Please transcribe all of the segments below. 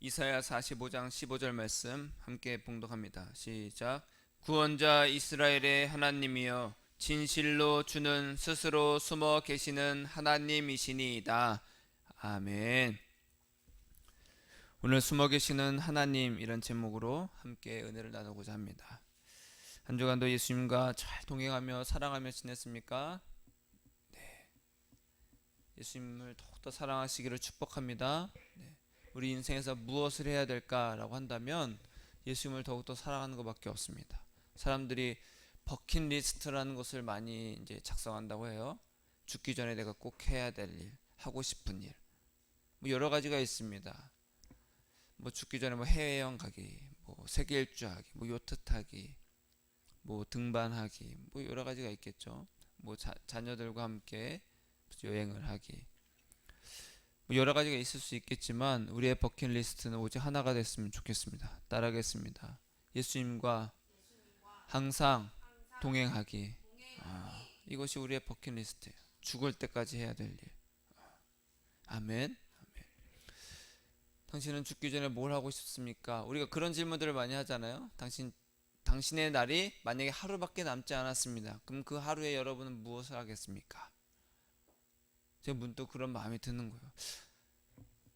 이사야 45장 15절 말씀 함께 봉독합니다. 시작. 구원자 이스라엘의 하나님이여 진실로 주는 스스로 숨어 계시는 하나님이시니이다. 아멘. 오늘 숨어 계시는 하나님 이런 제목으로 함께 은혜를 나누고자 합니다. 한 주간도 예수님과 잘 동행하며 사랑하며 지냈습니까? 네. 예수님을 더욱더 사랑하시기를 축복합니다. 네. 우리 인생에서 무엇을 해야 될까라고 한다면 예수님을 더욱더 사랑하는 것밖에 없습니다. 사람들이 버킷리스트라는 것을 많이 이제 작성한다고 해요. 죽기 전에 내가 꼭 해야 될 일, 하고 싶은 일, 뭐 여러 가지가 있습니다. 뭐 죽기 전에 뭐 해외여행 가기, 뭐 세계 일주하기, 뭐 요트 타기, 뭐 등반하기, 뭐 여러 가지가 있겠죠. 뭐 자녀들과 함께 여행을 하기, 뭐 여러 가지가 있을 수 있겠지만 우리의 버킷리스트는 오직 하나가 됐으면 좋겠습니다. 따라하겠습니다. 예수님과 항상 동행하기. 이것이 우리의 버킷리스트예요. 죽을 때까지 해야 될 일. 아멘. 당신은 죽기 전에 뭘 하고 싶습니까? 우리가 그런 질문들을 많이 하잖아요. 당신의 날이 만약에 하루밖에 남지 않았습니다. 그럼 그 하루에 여러분은 무엇을 하겠습니까? 제가 문득 그런 마음이 드는 거예요.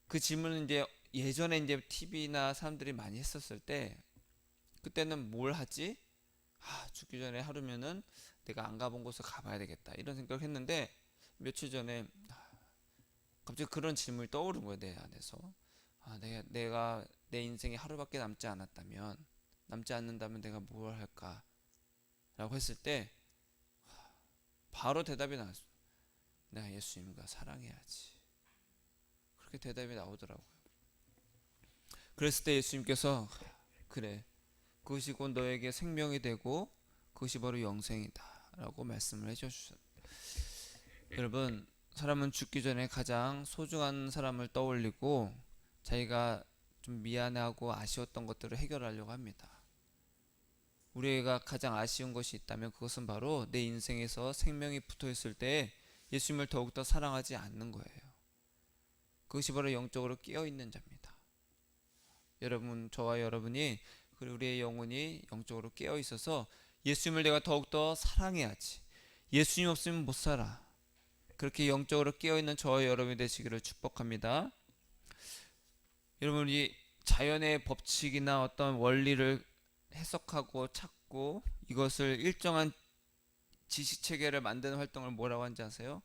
그 질문은 이제 예전에 이제 TV나 사람들이 많이 했었을 때, 그때는 뭘 하지? 죽기 전에 하루면은 내가 안 가본 곳을 가봐야 되겠다 이런 생각을 했는데, 며칠 전에 갑자기 그런 질문이 떠오른 거예요. 내 안에서. 내가 내 인생에 하루밖에 남지 않는다면 내가 뭘 할까? 라고 했을 때 바로 대답이 나왔어요. 내가 예수님과 사랑해야지. 그렇게 대답이 나오더라고요. 그랬을 때 예수님께서 그래, 그것이 곧 너에게 생명이 되고 그것이 바로 영생이다 라고 말씀을 해주셨습니다. 여러분, 사람은 죽기 전에 가장 소중한 사람을 떠올리고 자기가 좀 미안하고 아쉬웠던 것들을 해결하려고 합니다. 우리가 가장 아쉬운 것이 있다면 그것은 바로 내 인생에서 생명이 붙어 있을 때 예수님을 더욱더 사랑하지 않는 거예요. 그것이 바로 영적으로 깨어있는 자입니다. 여러분, 저와 여러분이, 그리고 우리의 영혼이 영적으로 깨어있어서 예수님을 내가 더욱더 사랑해야지, 예수님 없으면 못 살아, 그렇게 영적으로 깨어있는 저와 여러분이 되시기를 축복합니다. 여러분, 우리 자연의 법칙이나 어떤 원리를 해석하고 찾고 이것을 일정한 지식체계를 만드는 활동을 뭐라고 하는지 아세요?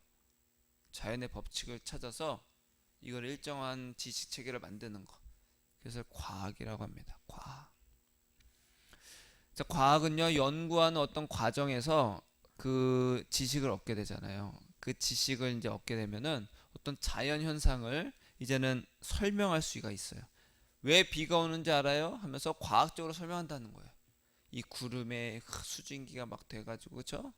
자연의 법칙을 찾아서 이걸 일정한 지식체계를 만드는 것, 그래서 과학이라고 합니다. 과학. 자, 과학은요, 연구하는 어떤 과정에서 그 지식을 얻게 되잖아요. 그 지식을 이제 얻게 되면은 어떤 자연 현상을 이제는 설명할 수가 있어요. 왜 비가 오는지 알아요? 하면서 과학적으로 설명한다는 거예요. 이 구름에 수증기가 막 돼가지고, 그렇죠?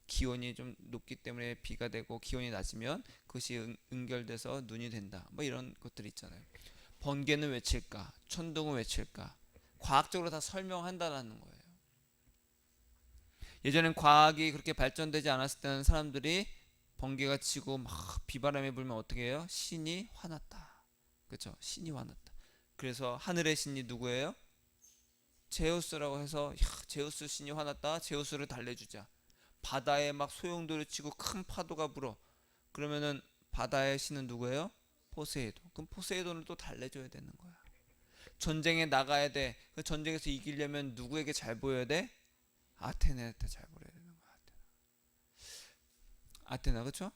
기온이 좀 높기 때문에 비가 되고, 기온이 낮으면 그것이 응결돼서 눈이 된다. 뭐 이런 것들이 있잖아요. 번개는 왜 칠까? 천둥은 왜 칠까? 과학적으로 다 설명한다는 거예요. 예전엔 과학이 그렇게 발전되지 않았을 때는 사람들이 번개가 치고 막 비바람이 불면 어떻게 해요? 신이 화났다. 그렇죠? 신이 화났다. 그래서 하늘의 신이 누구예요? 제우스라고 해서, 제우스 신이 화났다. 제우스를 달래주자. 바다에 막 소용돌이 치고 큰 파도가 불어. 그러면은 바다의 신은 누구예요? 포세이돈. 그럼 포세이돈을 또 달래줘야 되는 거야. 전쟁에 나가야 돼. 그 전쟁에서 이기려면 누구에게 잘 보여야 돼? 아테네한테 잘 보여야 되는 거야. 아테나, 그쵸?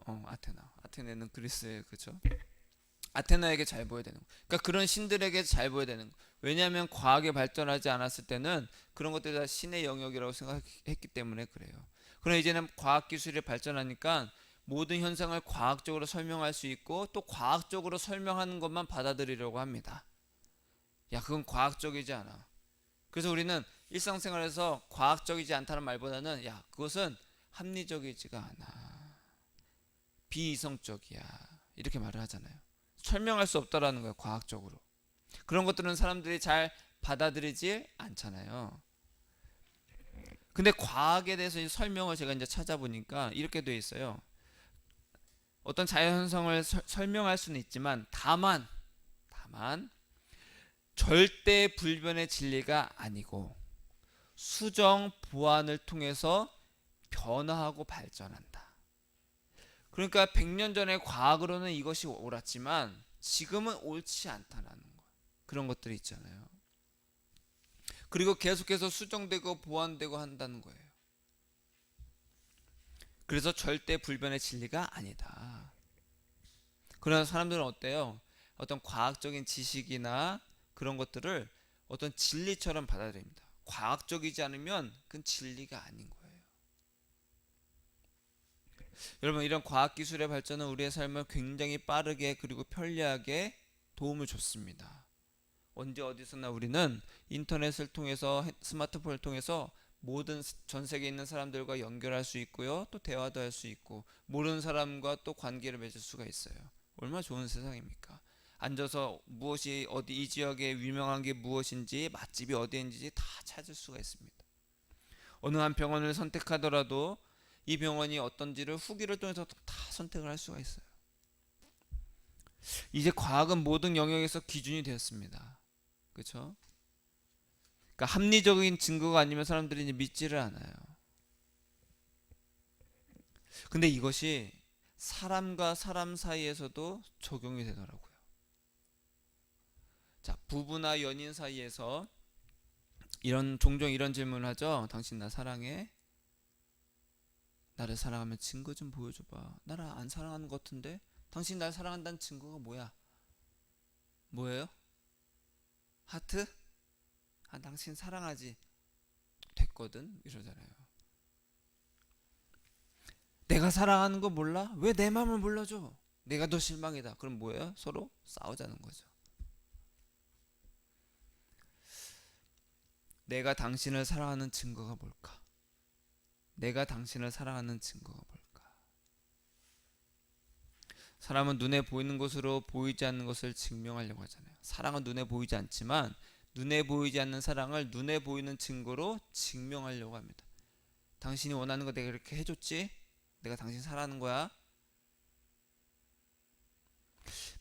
아테나. 아테네는 그리스에, 그쵸? 아테나에게 잘 보여야 되는 거. 그러니까 그런 신들에게 잘 보여야 되는 거. 왜냐하면 과학이 발전하지 않았을 때는 그런 것들이 다 신의 영역이라고 생각했기 때문에 그래요. 그러나 이제는 과학 기술이 발전하니까 모든 현상을 과학적으로 설명할 수 있고, 또 과학적으로 설명하는 것만 받아들이려고 합니다. 야, 그건 과학적이지 않아. 그래서 우리는 일상생활에서 과학적이지 않다는 말보다는, 야, 그것은 합리적이지가 않아, 비이성적이야, 이렇게 말을 하잖아요. 설명할 수 없다라는 거예요, 과학적으로. 그런 것들은 사람들이 잘 받아들이지 않잖아요. 근데 과학에 대해서 설명을 제가 이제 찾아보니까 이렇게 되어 있어요. 어떤 자연현상을 설명할 수는 있지만, 다만 절대 불변의 진리가 아니고 수정 보완을 통해서 변화하고 발전한다. 그러니까 100년 전의 과학으로는 이것이 옳았지만 지금은 옳지 않다라는 거. 그런 것들이 있잖아요. 그리고 계속해서 수정되고 보완되고 한다는 거예요. 그래서 절대 불변의 진리가 아니다. 그러나 사람들은 어때요? 어떤 과학적인 지식이나 그런 것들을 어떤 진리처럼 받아들입니다. 과학적이지 않으면 그건 진리가 아닌 거예요. 여러분, 이런 과학기술의 발전은 우리의 삶을 굉장히 빠르게 그리고 편리하게 도움을 줬습니다. 언제 어디서나 우리는 인터넷을 통해서, 스마트폰을 통해서 모든 전 세계에 있는 사람들과 연결할 수 있고요, 또 대화도 할 수 있고, 모르는 사람과 또 관계를 맺을 수가 있어요. 얼마나 좋은 세상입니까? 앉아서 무엇이 어디 이 지역에 유명한 게 무엇인지, 맛집이 어디인지 다 찾을 수가 있습니다. 어느 한 병원을 선택하더라도 이 병원이 어떤지를 후기를 통해서 다 선택을 할 수가 있어요. 이제 과학은 모든 영역에서 기준이 되었습니다. 그렇죠? 그러니까 합리적인 증거가 아니면 사람들이 이제 믿지를 않아요. 근데 이것이 사람과 사람 사이에서도 적용이 되더라고요. 자, 부부나 연인 사이에서 종종 이런 질문을 하죠. 당신 나 사랑해? 나를 사랑하면 증거 좀 보여줘봐. 나를 안 사랑하는 것 같은데? 당신 날 사랑한다는 증거가 뭐야? 뭐예요? 하트? 아, 당신 사랑하지? 됐거든? 이러잖아요. 내가 사랑하는 거 몰라? 왜 내 마음을 몰라줘? 내가 더 실망이다. 그럼 뭐예요? 서로 싸우자는 거죠. 내가 당신을 사랑하는 증거가 뭘까? 내가 당신을 사랑하는 증거가 뭘까? 사람은 눈에 보이는 것으로 보이지 않는 것을 증명하려고 하잖아요. 사랑은 눈에 보이지 않지만 눈에 보이지 않는 사랑을 눈에 보이는 증거로 증명하려고 합니다. 당신이 원하는 거 내가 이렇게 해줬지? 내가 당신 사랑하는 거야?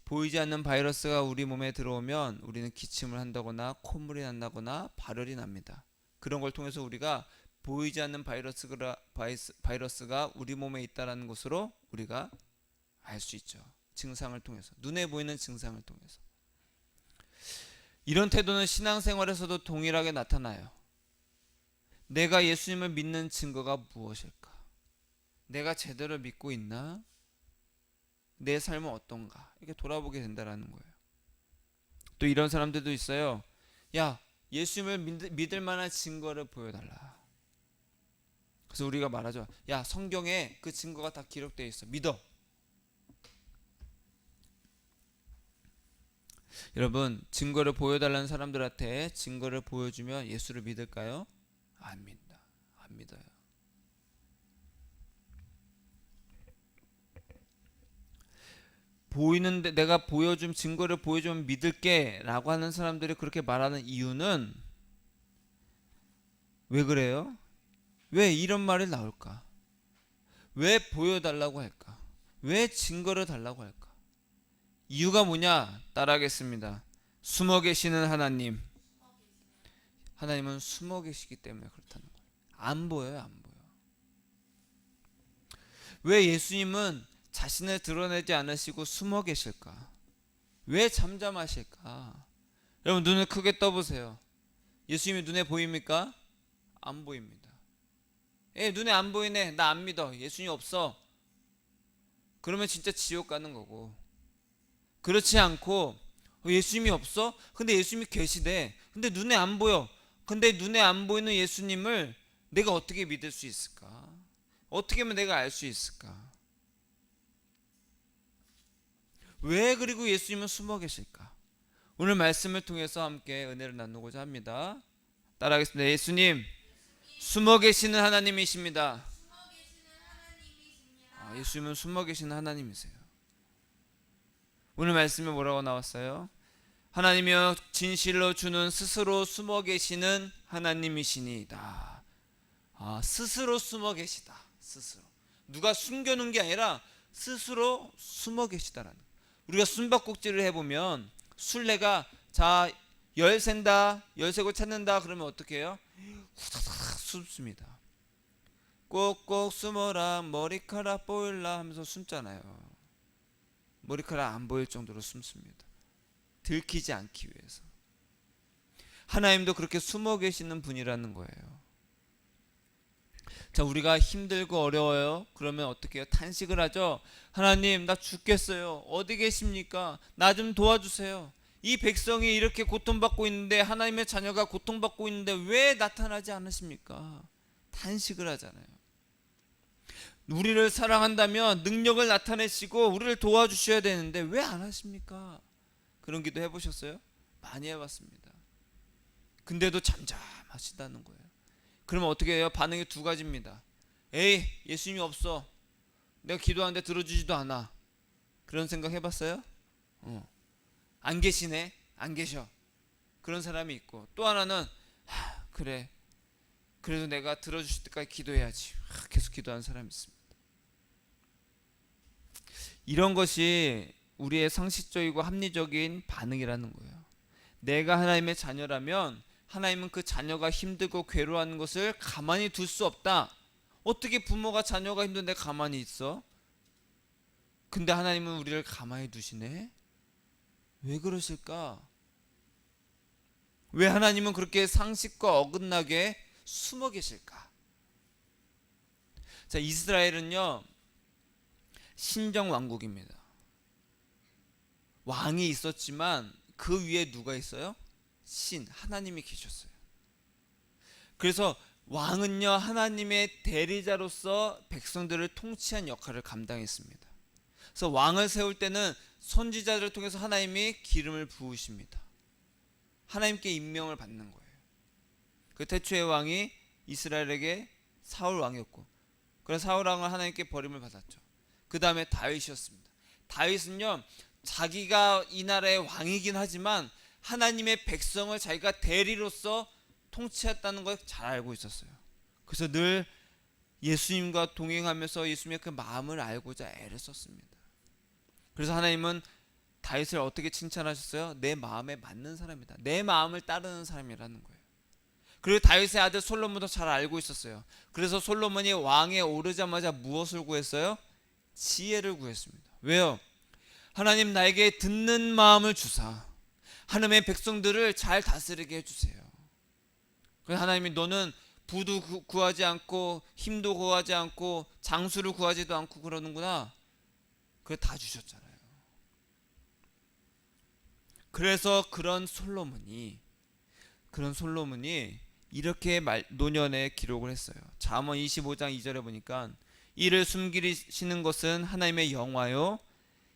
보이지 않는 바이러스가 우리 몸에 들어오면 우리는 기침을 한다거나 콧물이 난다거나 발열이 납니다. 그런 걸 통해서 우리가 보이지 않는 바이러스가 우리 몸에 있다는 것으로 우리가 알 수 있죠. 증상을 통해서, 눈에 보이는 증상을 통해서. 이런 태도는 신앙생활에서도 동일하게 나타나요. 내가 예수님을 믿는 증거가 무엇일까? 내가 제대로 믿고 있나? 내 삶은 어떤가? 이렇게 돌아보게 된다는 거예요. 또 이런 사람들도 있어요. 야, 예수님을 믿을 만한 증거를 보여달라. 그래서 우리가 말하죠. 야, 성경에 그 증거가 다 기록되어 있어. 믿어. 여러분, 증거를 보여달라는 사람들한테 증거를 보여주면 예수를 믿을까요? 안 믿다. 안 믿어요. 보이는데 내가 증거를 보여주면 믿을게 라고 하는 사람들이 그렇게 말하는 이유는 왜 그래요? 왜 이런 말이 나올까? 왜 보여달라고 할까? 왜 증거를 달라고 할까? 이유가 뭐냐? 따라하겠습니다. 숨어 계시는 하나님. 하나님은 숨어 계시기 때문에 그렇다는 거예요. 안 보여요, 안 보여. 왜 예수님은 자신을 드러내지 않으시고 숨어 계실까? 왜 잠잠하실까? 여러분, 눈을 크게 떠보세요. 예수님이 눈에 보입니까? 안 보입니다. 눈에 안 보이네. 나 안 믿어. 예수님 없어. 그러면 진짜 지옥 가는 거고. 그렇지 않고 예수님이 없어? 근데 예수님이 계시대. 근데 눈에 안 보여. 근데 눈에 안 보이는 예수님을 내가 어떻게 믿을 수 있을까? 어떻게 하면 내가 알 수 있을까? 왜 그리고 예수님은 숨어 계실까? 오늘 말씀을 통해서 함께 은혜를 나누고자 합니다. 따라하겠습니다. 예수님, 숨어 계시는 하나님이십니다. 예수님은 숨어 계시는 하나님이세요. 오늘 말씀에 뭐라고 나왔어요? 하나님이여 진실로 주는 스스로 숨어 계시는 하나님이시니이다. 스스로 숨어 계시다. 스스로. 누가 숨겨놓은 게 아니라 스스로 숨어 계시다라는. 우리가 숨바꼭질을 해보면 술래가 자 열샌다, 열쇠고 찾는다 그러면 어떻게 해요? 후다닥 숨습니다. 꼭꼭 숨어라 머리카락 보일라 하면서 숨잖아요. 머리카락 안 보일 정도로 숨습니다. 들키지 않기 위해서. 하나님도 그렇게 숨어 계시는 분이라는 거예요. 자, 우리가 힘들고 어려워요. 그러면 어떻게 해요? 탄식을 하죠. 하나님, 나 죽겠어요. 어디 계십니까? 나 좀 도와주세요. 이 백성이 이렇게 고통받고 있는데, 하나님의 자녀가 고통받고 있는데 왜 나타나지 않으십니까? 탄식을 하잖아요. 우리를 사랑한다면 능력을 나타내시고 우리를 도와주셔야 되는데 왜 안 하십니까? 그런 기도 해보셨어요? 많이 해봤습니다. 근데도 잠잠하시다는 거예요. 그러면 어떻게 해요? 반응이 두 가지입니다. 에이, 예수님이 없어. 내가 기도하는데 들어주지도 않아. 그런 생각 해봤어요? 안 계시네. 안 계셔. 그런 사람이 있고, 또 하나는 그래, 그래도 내가 들어주실 때까지 기도해야지. 계속 기도하는 사람이 있습니다. 이런 것이 우리의 상식적이고 합리적인 반응이라는 거예요. 내가 하나님의 자녀라면 하나님은 그 자녀가 힘들고 괴로워하는 것을 가만히 둘 수 없다. 어떻게 부모가 자녀가 힘든데 가만히 있어? 근데 하나님은 우리를 가만히 두시네? 왜 그러실까? 왜 하나님은 그렇게 상식과 어긋나게 숨어 계실까? 자, 이스라엘은요, 신정 왕국입니다. 왕이 있었지만 그 위에 누가 있어요? 하나님이 계셨어요. 그래서 왕은요, 하나님의 대리자로서 백성들을 통치한 역할을 감당했습니다. 그래서 왕을 세울 때는 선지자들을 통해서 하나님이 기름을 부으십니다. 하나님께 임명을 받는 거예요. 그 태초의 왕이 이스라엘에게 사울 왕이었고, 그래서 사울 왕은 하나님께 버림을 받았죠. 그 다음에 다윗이었습니다. 다윗은요, 자기가 이 나라의 왕이긴 하지만 하나님의 백성을 자기가 대리로서 통치했다는 걸 잘 알고 있었어요. 그래서 늘 예수님과 동행하면서 예수님의 그 마음을 알고자 애를 썼습니다. 그래서 하나님은 다윗을 어떻게 칭찬하셨어요? 내 마음에 맞는 사람이다. 내 마음을 따르는 사람이라는 거예요. 그리고 다윗의 아들 솔로몬도 잘 알고 있었어요. 그래서 솔로몬이 왕에 오르자마자 무엇을 구했어요? 지혜를 구했습니다. 왜요? 하나님, 나에게 듣는 마음을 주사 하나님의 백성들을 잘 다스리게 해주세요. 그래서 하나님이 너는 부도 구하지 않고 힘도 구하지 않고 장수를 구하지도 않고 그러는구나. 그래 다 주셨잖아요. 그래서 그런 솔로몬이 이렇게 노년에 기록을 했어요. 잠언 25장 2절에 보니까 이를 숨기시는 것은 하나님의 영화요,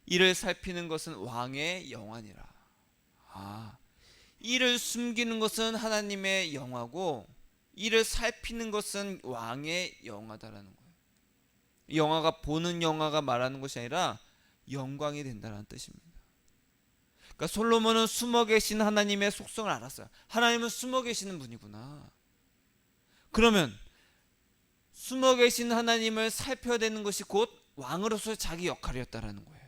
이를 살피는 것은 왕의 영화니라. 이를 숨기는 것은 하나님의 영화고 이를 살피는 것은 왕의 영화다라는 거예요. 영화가 보는 영화가 말하는 것이 아니라 영광이 된다는 뜻입니다. 그러니까 솔로몬은 숨어 계신 하나님의 속성을 알았어요. 하나님은 숨어 계시는 분이구나. 그러면 숨어 계신 하나님을 살펴야 되는 것이 곧 왕으로서의 자기 역할이었다라는 거예요.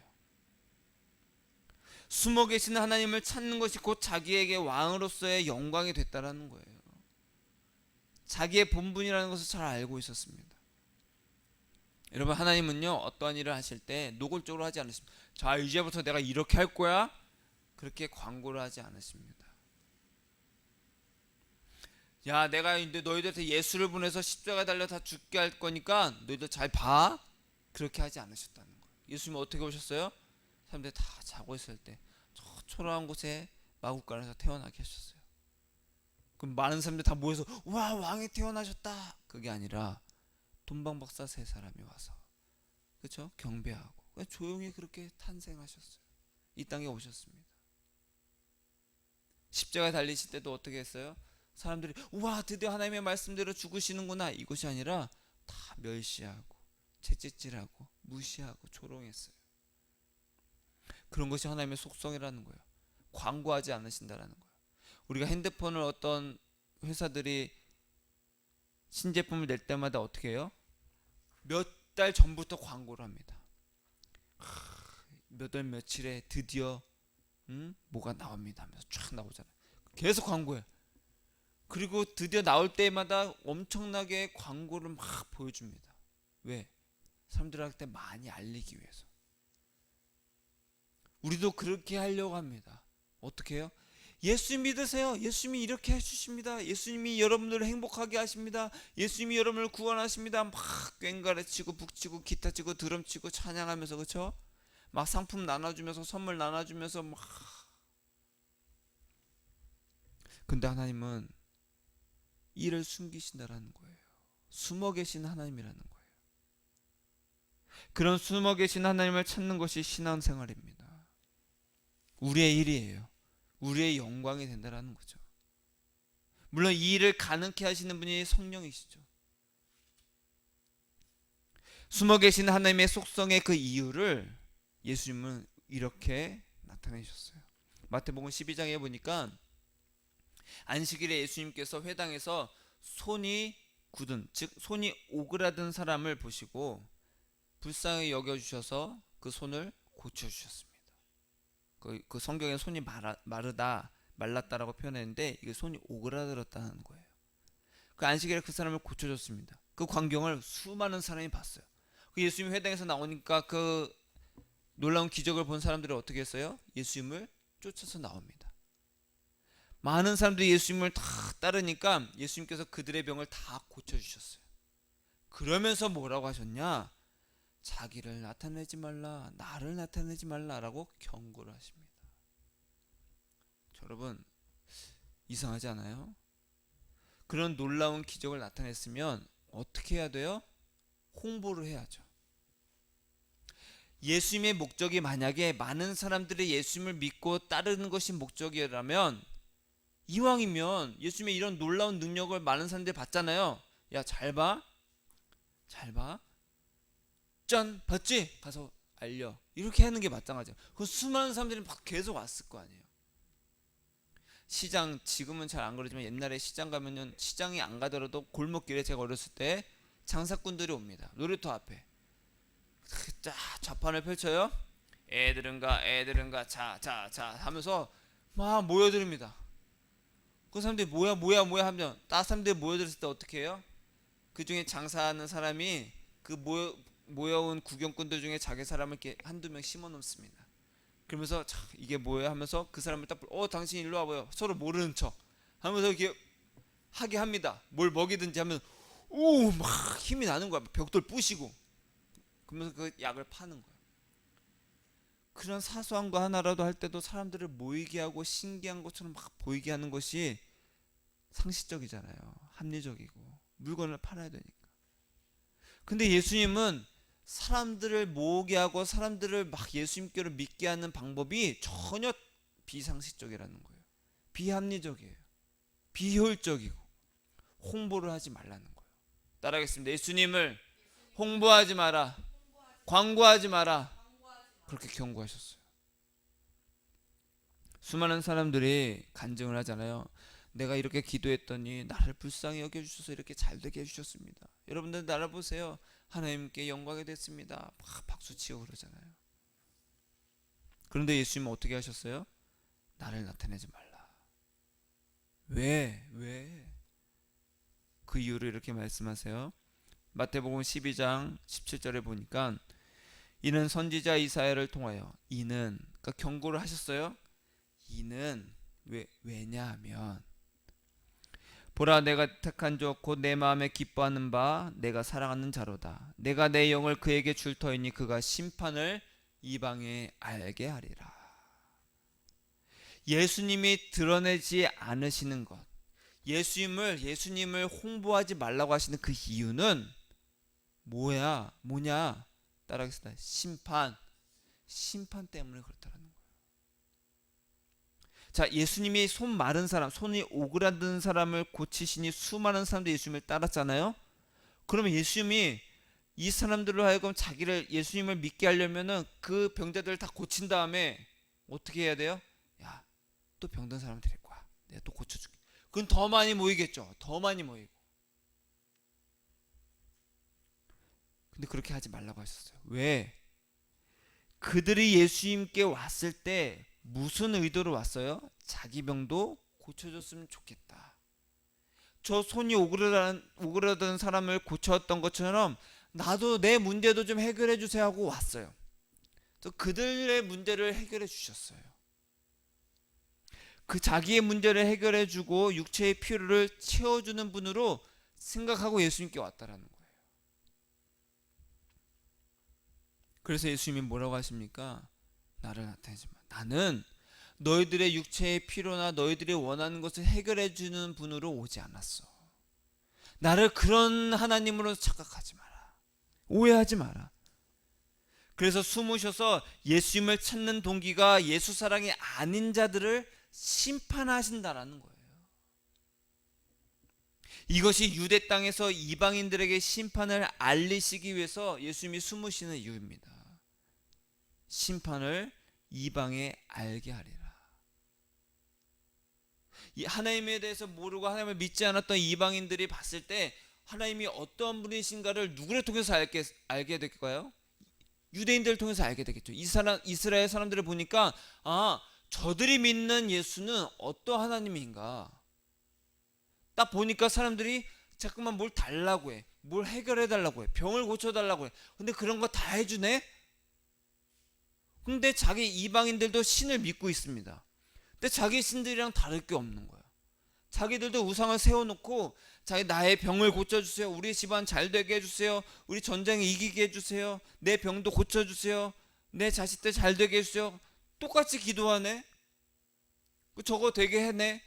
숨어 계신 하나님을 찾는 것이 곧 자기에게 왕으로서의 영광이 됐다라는 거예요. 자기의 본분이라는 것을 잘 알고 있었습니다. 여러분, 하나님은요, 어떠한 일을 하실 때 노골적으로 하지 않으십니다. 자, 이제부터 내가 이렇게 할 거야, 그렇게 광고를 하지 않으십니다. 야, 내가 이제 너희들한테 예수를 보내서 십자가에 달려 다 죽게 할 거니까 너희들 잘 봐, 그렇게 하지 않으셨다는 거예요. 예수님은 어떻게 오셨어요? 사람들이 다 자고 있을 때 저 초라한 곳에 마구간에서 태어나게 하셨어요. 그럼 많은 사람들이 다 모여서 와, 왕이 태어나셨다, 그게 아니라 돈방박사 세 사람이 와서, 그렇죠? 경배하고 조용히 그렇게 탄생하셨어요. 이 땅에 오셨습니다. 십자가에 달리실 때도 어떻게 했어요? 사람들이 와, 드디어 하나님의 말씀대로 죽으시는구나, 이것이 아니라 다 멸시하고 채찍질하고 무시하고 조롱했어요. 그런 것이 하나님의 속성이라는 거예요. 광고하지 않으신다라는 거예요. 우리가 핸드폰을 어떤 회사들이 신제품을 낼 때마다 어떻게 해요? 몇 달 전부터 광고를 합니다. 몇 월 며칠에 드디어 뭐가 나옵니다 하면서 쫙 나오잖아요. 계속 광고해. 그리고 드디어 나올 때마다 엄청나게 광고를 막 보여줍니다. 왜? 사람들한테 많이 알리기 위해서. 우리도 그렇게 하려고 합니다. 어떻게 해요? 예수 믿으세요. 예수님이 이렇게 해주십니다. 예수님이 여러분들을 행복하게 하십니다. 예수님이 여러분을 구원하십니다. 막 꽹가리 치고 북치고 기타 치고 드럼 치고 찬양하면서, 그쵸? 막 상품 나눠주면서 선물 나눠주면서 막. 근데 하나님은 이를 숨기신다라는 거예요. 숨어 계신 하나님이라는 거예요. 그런 숨어 계신 하나님을 찾는 것이 신앙생활입니다. 우리의 일이에요. 우리의 영광이 된다라는 거죠. 물론 이 일을 가능케 하시는 분이 성령이시죠. 숨어 계신 하나님의 속성의 그 이유를 예수님은 이렇게 나타내셨어요. 마태복음 12장에 보니까 안식일에 예수님께서 회당에서 손이 굳은, 즉 손이 오그라든 사람을 보시고 불쌍히 여겨주셔서 그 손을 고쳐주셨습니다. 그 성경에 손이 마르다, 말랐다라고 표현했는데 이게 손이 오그라들었다는 거예요. 그 안식일에 그 사람을 고쳐줬습니다. 그 광경을 수많은 사람이 봤어요. 그 예수님 회당에서 나오니까 그 놀라운 기적을 본 사람들이 어떻게 했어요? 예수님을 쫓아서 나옵니다. 많은 사람들이 예수님을 다 따르니까 예수님께서 그들의 병을 다 고쳐주셨어요. 그러면서 뭐라고 하셨냐? 자기를 나타내지 말라, 나를 나타내지 말라라고 경고를 하십니다. 여러분, 이상하지 않아요? 그런 놀라운 기적을 나타냈으면 어떻게 해야 돼요? 홍보를 해야죠. 예수님의 목적이 만약에 많은 사람들이 예수님을 믿고 따르는 것이 목적이라면, 이왕이면 예수님의 이런 놀라운 능력을 많은 사람들이 봤잖아요. 야, 잘 봐, 잘 봐, 짠, 봤지? 가서 알려. 이렇게 하는 게 마땅하죠. 그 수많은 사람들이 막 계속 왔을 거 아니에요. 시장, 지금은 잘 안 그러지만 옛날에 시장 가면은, 시장이 안 가더라도 골목길에 제가 어렸을 때 장사꾼들이 옵니다. 놀이터 앞에 자, 좌판을 펼쳐요. 애들은 가 자 하면서 막 모여듭니다. 그 사람들이 뭐야 하면, 딱 사람들이 모여들었을 때 어떻게 해요? 그 중에 장사하는 사람이 그 모여온 구경꾼들 중에 자기 사람을 이렇게 한두 명 심어 놓습니다. 그러면서 자, 이게 뭐예요 하면서 그 사람을 딱 당신 일로 와봐요. 서로 모르는 척 하면서 이렇게 하게 합니다. 뭘 먹이든지 하면 오 막 힘이 나는 거야. 벽돌 부시고. 그러면서 그 약을 파는 거야. 그런 사소한 거 하나라도 할 때도 사람들을 모이게 하고 신기한 것처럼 막 보이게 하는 것이 상식적이잖아요. 합리적이고 물건을 팔아야 되니까. 근데 예수님은 사람들을 모으게 하고 사람들을 막 예수님께로 믿게 하는 방법이 전혀 비상식적이라는 거예요. 비합리적이에요. 비효율적이고 홍보를 하지 말라는 거예요. 따라하겠습니다. 예수님을 홍보하지 마라. 광고하지 마라. 그렇게 경고하셨어요. 수많은 사람들이 간증을 하잖아요. 내가 이렇게 기도했더니 나를 불쌍히 여겨주셔서 이렇게 잘되게 해주셨습니다. 여러분들 나를 보세요. 하나님께 영광이 됐습니다. 막 박수치고 그러잖아요. 그런데 예수님은 어떻게 하셨어요? 나를 나타내지 말라. 왜? 그 이유를 이렇게 말씀하세요. 마태복음 12장 17절에 보니까 이는 선지자 이사야를 통하여, 이는, 그러니까 경고를 하셨어요. 이는 왜냐하면 보라, 내가 택한 자 곧 내 마음에 기뻐하는 바 내가 사랑하는 자로다. 내가 내 영을 그에게 줄 터이니 그가 심판을 이방에 알게 하리라. 예수님이 드러내지 않으시는 것, 예수님을 홍보하지 말라고 하시는 그 이유는 뭐냐? 따라하겠습니다. 심판 때문에 그렇다는 거예요. 자, 예수님이 손 마른 사람, 손이 오그라든 사람을 고치시니 수많은 사람들이 예수님을 따랐잖아요. 그러면 예수님이 이 사람들로 하여금 예수님을 믿게 하려면은 그 병자들을 다 고친 다음에 어떻게 해야 돼요? 야, 또 병든 사람 데리고 와. 내가 또 고쳐줄게. 그건 더 많이 모이겠죠. 더 많이 모이고. 근데 그렇게 하지 말라고 하셨어요. 왜? 그들이 예수님께 왔을 때 무슨 의도로 왔어요? 자기 병도 고쳐줬으면 좋겠다. 저 손이 오그라든 사람을 고쳤던 것처럼 나도 내 문제도 좀 해결해 주세요 하고 왔어요. 또 그들의 문제를 해결해 주셨어요. 그 자기의 문제를 해결해 주고 육체의 필요를 채워주는 분으로 생각하고 예수님께 왔다라는 거예요. 그래서 예수님이 뭐라고 하십니까? 나를 나타내지 마. 나는 너희들의 육체의 필요나 너희들이 원하는 것을 해결해 주는 분으로 오지 않았어. 나를 그런 하나님으로 착각하지 마라. 오해하지 마라. 그래서 숨으셔서 예수님을 찾는 동기가 예수 사랑이 아닌 자들을 심판하신다라는 거예요. 이것이 유대 땅에서 이방인들에게 심판을 알리시기 위해서 예수님이 숨으시는 이유입니다. 심판을 이방에 알게 하리라. 이 하나님에 대해서 모르고 하나님을 믿지 않았던 이방인들이 봤을 때 하나님이 어떤 분이신가를 누구를 통해서 알게 될까요? 유대인들을 통해서 알게 되겠죠. 이스라엘 사람들을 보니까 저들이 믿는 예수는 어떤 하나님인가. 딱 보니까 사람들이 자꾸만 뭘 달라고 해. 뭘 해결해 달라고 해. 병을 고쳐 달라고 해. 근데 그런 거 다 해주네. 근데 자기 이방인들도 신을 믿고 있습니다. 근데 자기 신들이랑 다를 게 없는 거야. 자기들도 우상을 세워놓고 나의 병을 고쳐주세요. 우리 집안 잘 되게 해주세요. 우리 전쟁에 이기게 해주세요. 내 병도 고쳐주세요. 내 자식들 잘 되게 해주세요. 똑같이 기도하네. 저거 되게 해내.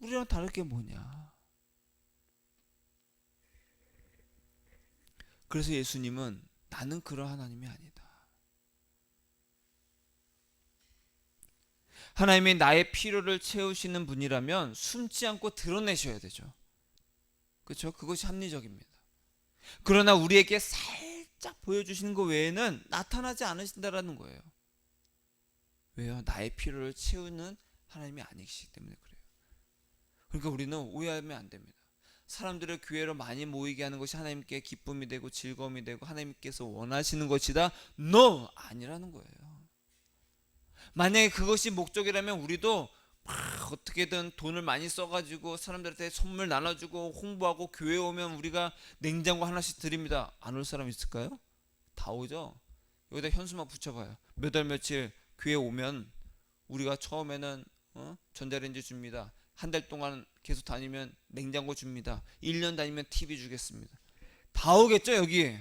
우리랑 다를 게 뭐냐. 그래서 예수님은 나는 그런 하나님이 아니다. 하나님이 나의 필요를 채우시는 분이라면 숨지 않고 드러내셔야 되죠. 그렇죠? 그것이 합리적입니다. 그러나 우리에게 살짝 보여주시는 것 외에는 나타나지 않으신다라는 거예요. 왜요? 나의 필요를 채우는 하나님이 아니시기 때문에 그래요. 그러니까 우리는 오해하면 안 됩니다. 사람들을 교회로 많이 모이게 하는 것이 하나님께 기쁨이 되고 즐거움이 되고 하나님께서 원하시는 것이다. No! 아니라는 거예요. 만약에 그것이 목적이라면 우리도 막 어떻게든 돈을 많이 써가지고 사람들한테 선물 나눠주고 홍보하고 교회 오면 우리가 냉장고 하나씩 드립니다. 안 올 사람 있을까요? 다 오죠. 여기다 현수막 붙여봐요. 몇 월 며칠 교회 오면 우리가 처음에는 전자레인지 줍니다. 한 달 동안 계속 다니면 냉장고 줍니다. 1년 다니면 TV 주겠습니다. 다 오겠죠 여기.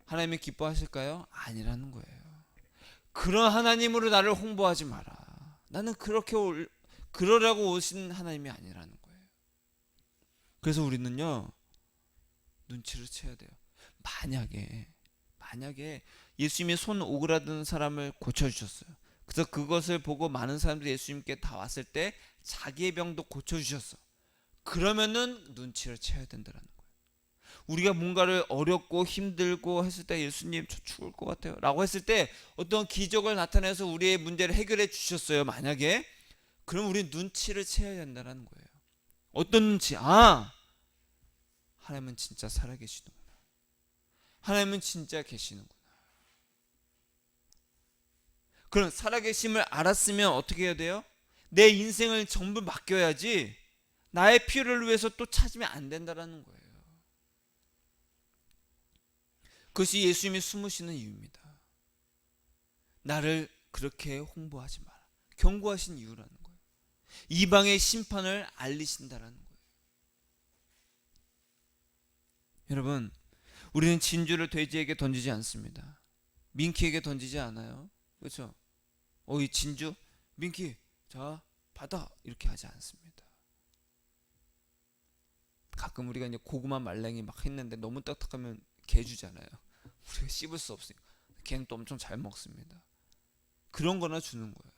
하나님이 기뻐하실까요? 아니라는 거예요. 그런 하나님으로 나를 홍보하지 마라. 나는 그러라고 오신 하나님이 아니라는 거예요. 그래서 우리는요 눈치를 채야 돼요. 만약에 예수님이 손 오그라든 사람을 고쳐주셨어요. 그래서 그것을 보고 많은 사람들이 예수님께 다 왔을 때 자기의 병도 고쳐주셨어. 그러면은 눈치를 채야 된다는 거예요. 우리가 뭔가를 어렵고 힘들고 했을 때 예수님 저 죽을 것 같아요 라고 했을 때 어떤 기적을 나타내서 우리의 문제를 해결해 주셨어요. 만약에 그럼 우리 눈치를 채야 된다는 거예요. 어떤 눈치? 하나님은 진짜 살아계시는구나. 하나님은 진짜 계시는구나. 그럼 살아계심을 알았으면 어떻게 해야 돼요? 내 인생을 전부 맡겨야지 나의 필요를 위해서 또 찾으면 안 된다는 거예요. 그것이 예수님이 숨으시는 이유입니다. 나를 그렇게 홍보하지 마라. 경고하신 이유라는 거예요. 이방의 심판을 알리신다라는 거예요. 여러분, 우리는 진주를 돼지에게 던지지 않습니다. 민키에게 던지지 않아요. 그렇죠? 이 진주, 민키, 자 받아 이렇게 하지 않습니다. 가끔 우리가 이제 고구마 말랭이 막 했는데 너무 딱딱하면 개 주잖아요. 우리가 씹을 수 없으니까 걔는 또 엄청 잘 먹습니다. 그런 거나 주는 거예요.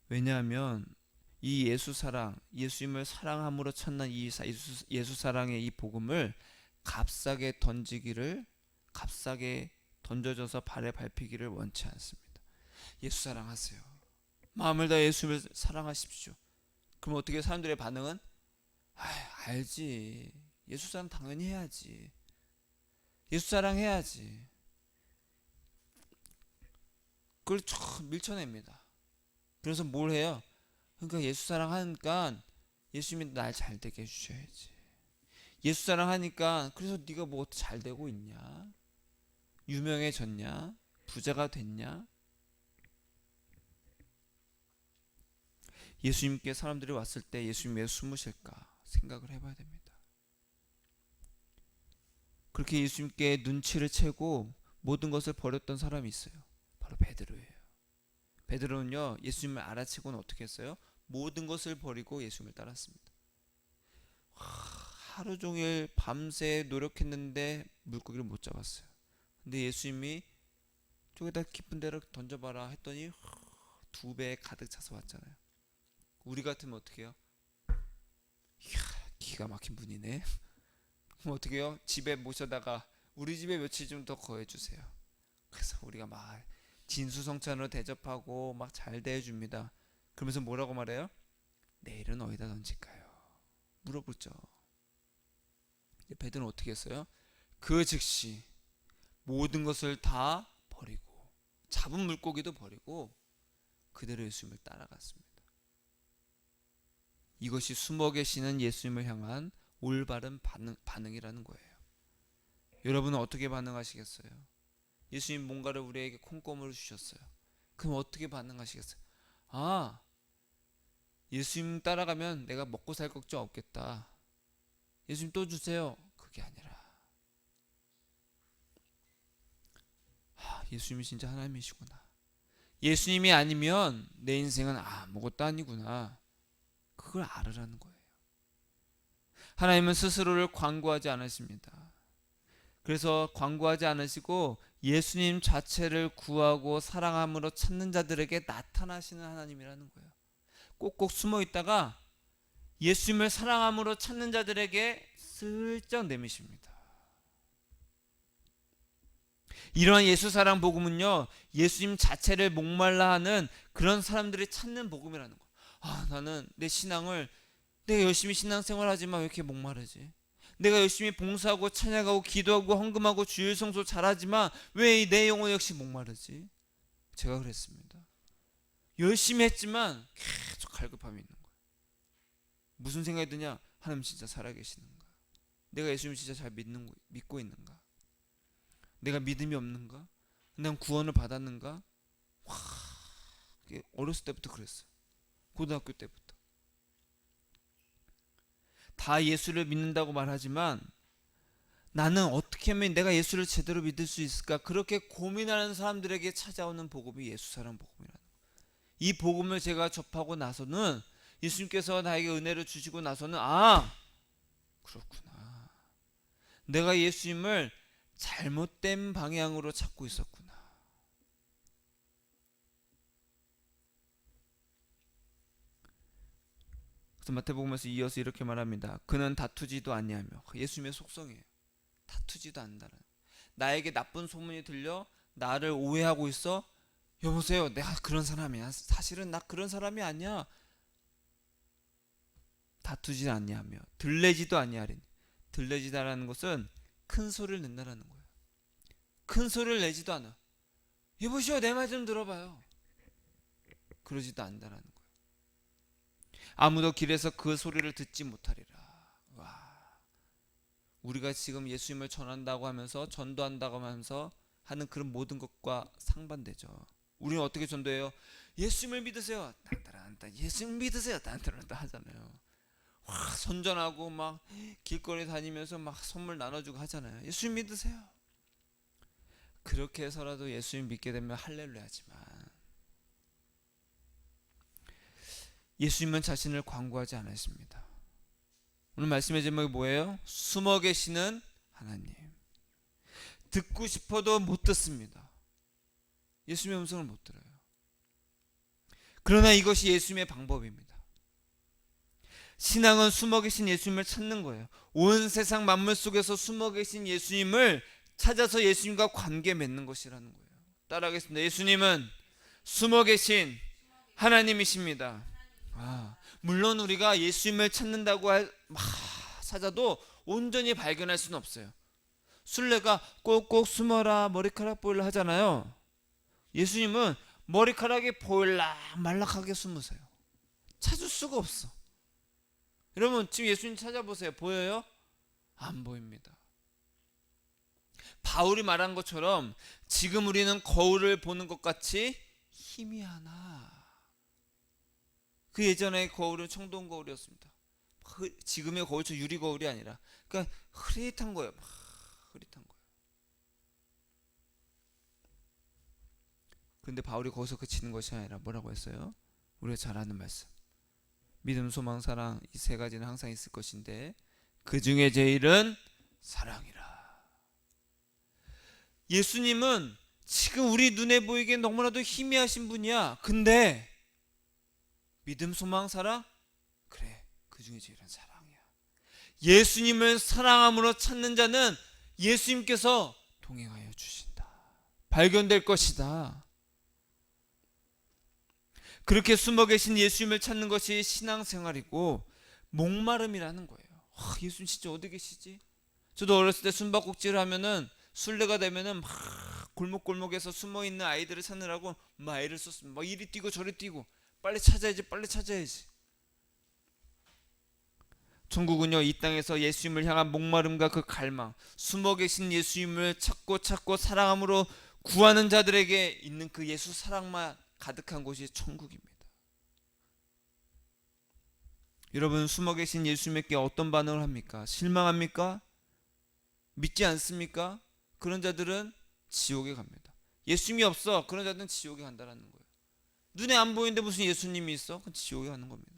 왜냐하면 이 예수 사랑, 예수님을 사랑함으로 찾는 이 예수 사랑의 이 복음을 값싸게 던져져서 발에 밟히기를 원치 않습니다. 예수 사랑하세요. 마음을 다해 예수를 사랑하십시오. 그럼 어떻게 사람들의 반응은? 알지. 예수 사랑 당연히 해야지. 예수 사랑 해야지. 그걸 쫙 밀쳐냅니다. 그래서 뭘 해요? 그러니까 예수 사랑하니까 예수님이 날 잘 되게 해주셔야지. 예수 사랑하니까 그래서 네가 뭐 잘 되고 있냐? 유명해졌냐? 부자가 됐냐? 예수님께 사람들이 왔을 때 예수님 왜 숨으실까 생각을 해봐야 됩니다. 그렇게 예수님께 눈치를 채고 모든 것을 버렸던 사람이 있어요. 바로 베드로예요. 베드로는요, 예수님을 알아채고는 어떻게 했어요? 모든 것을 버리고 예수님을 따랐습니다. 하루 종일 밤새 노력했는데 물고기를 못 잡았어요. 근데 예수님이 저기다 깊은 데로 던져봐라 했더니 2배 가득 차서 왔잖아요. 우리 같으면 어떻게 해요? 이야, 기가 막힌 분이네. 그럼 어떻게 해요? 집에 모셔다가 우리 집에 며칠 좀 더 거해주세요. 그래서 우리가 막 진수성찬으로 대접하고 막 잘 대해줍니다. 그러면서 뭐라고 말해요? 내일은 어디다 던질까요? 물어보죠. 베드로는 어떻게 했어요? 그 즉시 모든 것을 다 버리고 잡은 물고기도 버리고 그대로 예수님을 따라갔습니다. 이것이 숨어 계시는 예수님을 향한 올바른 반응이라는 거예요. 여러분은 어떻게 반응하시겠어요? 예수님 뭔가를 우리에게 콩고물을 주셨어요. 그럼 어떻게 반응하시겠어요? 아, 예수님 따라가면 내가 먹고 살 걱정 없겠다. 예수님 또 주세요. 그게 아니라 예수님이 진짜 하나님이시구나. 예수님이 아니면 내 인생은 아무것도 아니구나. 그걸 알으라는 거예요. 하나님은 스스로를 광고하지 않으십니다. 그래서 광고하지 않으시고 예수님 자체를 구하고 사랑함으로 찾는 자들에게 나타나시는 하나님이라는 거예요. 꼭꼭 숨어 있다가 예수님을 사랑함으로 찾는 자들에게 슬쩍 내미십니다. 이러한 예수 사랑 복음은요, 예수님 자체를 목말라 하는 그런 사람들이 찾는 복음이라는 거예요. 나는 내 신앙을 내가 열심히 신앙생활 하지만 왜 이렇게 목마르지? 내가 열심히 봉사하고 찬양하고 기도하고 헌금하고 주일 성소 잘하지만 왜 내 영혼 역시 목마르지? 제가 그랬습니다. 열심히 했지만 계속 갈급함이 있는 거예요. 무슨 생각이 드냐? 하나님 진짜 살아계시는가? 내가 예수님 진짜 잘 믿고 있는가? 내가 믿음이 없는가? 난 구원을 받았는가? 와, 어렸을 때부터 그랬어요. 고등학교 때부터. 다 예수를 믿는다고 말하지만 나는 어떻게 하면 내가 예수를 제대로 믿을 수 있을까? 그렇게 고민하는 사람들에게 찾아오는 복음이 예수 사랑 복음이라는 거예요. 이 복음을 제가 접하고 나서는 예수님께서 나에게 은혜를 주시고 나서는 그렇구나. 내가 예수님을 잘못된 방향으로 찾고 있었구나. 그래서 마태복음에서 이어서 이렇게 말합니다. 그는 다투지도 아니하며, 예수님의 속성이에요. 다투지도 않는다는. 나에게 나쁜 소문이 들려 나를 오해하고 있어. 여보세요, 내가 그런 사람이야. 사실은 나 그런 사람이 아니야. 다투지 아니하며 들레지도 아니하리니. 들레지다라는 것은 큰 소리를 낸다라는 거예요. 큰 소리를 내지도 않아. 여보시오, 내 말 좀 들어봐요. 그러지도 않는다라는 거예요. 아무도 길에서 그 소리를 듣지 못하리라. 와, 우리가 지금 예수님을 전한다고 하면서 전도한다고 하면서 하는 그런 모든 것과 상반되죠. 우리는 어떻게 전도해요? 예수님을 믿으세요. 딴따란따. 예수님 믿으세요. 딴따란따 하잖아요. 와, 선전하고 막 길거리 다니면서 막 선물 나눠주고 하잖아요. 예수님 믿으세요. 그렇게 해서라도 예수님 믿게 되면 할렐루야지만 예수님은 자신을 광고하지 않으십니다. 오늘 말씀의 제목이 뭐예요? 숨어 계시는 하나님. 듣고 싶어도 못 듣습니다. 예수님의 음성을 못 들어요. 그러나 이것이 예수님의 방법입니다. 신앙은 숨어 계신 예수님을 찾는 거예요. 온 세상 만물 속에서 숨어 계신 예수님을 찾아서 예수님과 관계 맺는 것이라는 거예요. 따라하겠습니다. 예수님은 숨어 계신 하나님이십니다. 물론 우리가 예수님을 찾는다고 찾아도 온전히 발견할 수는 없어요. 순례가 꼭꼭 숨어라 머리카락 보일라 하잖아요. 예수님은 머리카락이 보일락 말락하게 숨으세요. 찾을 수가 없어. 여러분 지금 예수님 찾아보세요. 보여요? 안 보입니다. 바울이 말한 것처럼 지금 우리는 거울을 보는 것 같이 희미하나. 그 예전의 거울은 청동 거울이었습니다. 지금의 거울처럼 유리 거울이 아니라 그러니까 흐릿한 거예요. 막 흐릿한 거예요. 그런데 바울이 거기서 그치는 것이 아니라 뭐라고 했어요? 우리가 잘 아는 말씀. 믿음, 소망, 사랑 이 세 가지는 항상 있을 것인데 그 중에 제일은 사랑이라. 예수님은 지금 우리 눈에 보이기엔 너무나도 희미하신 분이야. 근데 믿음, 소망, 사랑? 그래, 그 중에 제일은 사랑이야. 예수님을 사랑함으로 찾는 자는 예수님께서 동행하여 주신다. 발견될 것이다. 그렇게 숨어 계신 예수님을 찾는 것이 신앙생활이고 목마름이라는 거예요. 예수님 진짜 어디 계시지? 저도 어렸을 때 숨바꼭질을 하면은 순례가 되면은 막 골목골목에서 숨어있는 아이들을 찾느라고 막 애를 썼습니다. 막 이리 뛰고 저리 뛰고 빨리 찾아야지 빨리 찾아야지. 천국은요 이 땅에서 예수님을 향한 목마름과 그 갈망, 숨어 계신 예수님을 찾고 사랑함으로 구하는 자들에게 있는 그 예수 사랑만 가득한 곳이 천국입니다. 여러분 숨어 계신 예수님께 어떤 반응을 합니까? 실망합니까? 믿지 않습니까? 그런 자들은 지옥에 갑니다. 예수님이 없어. 그런 자들은 지옥에 간다는 거예요. 눈에 안 보이는데 무슨 예수님이 있어? 그건 지옥에 가는 겁니다.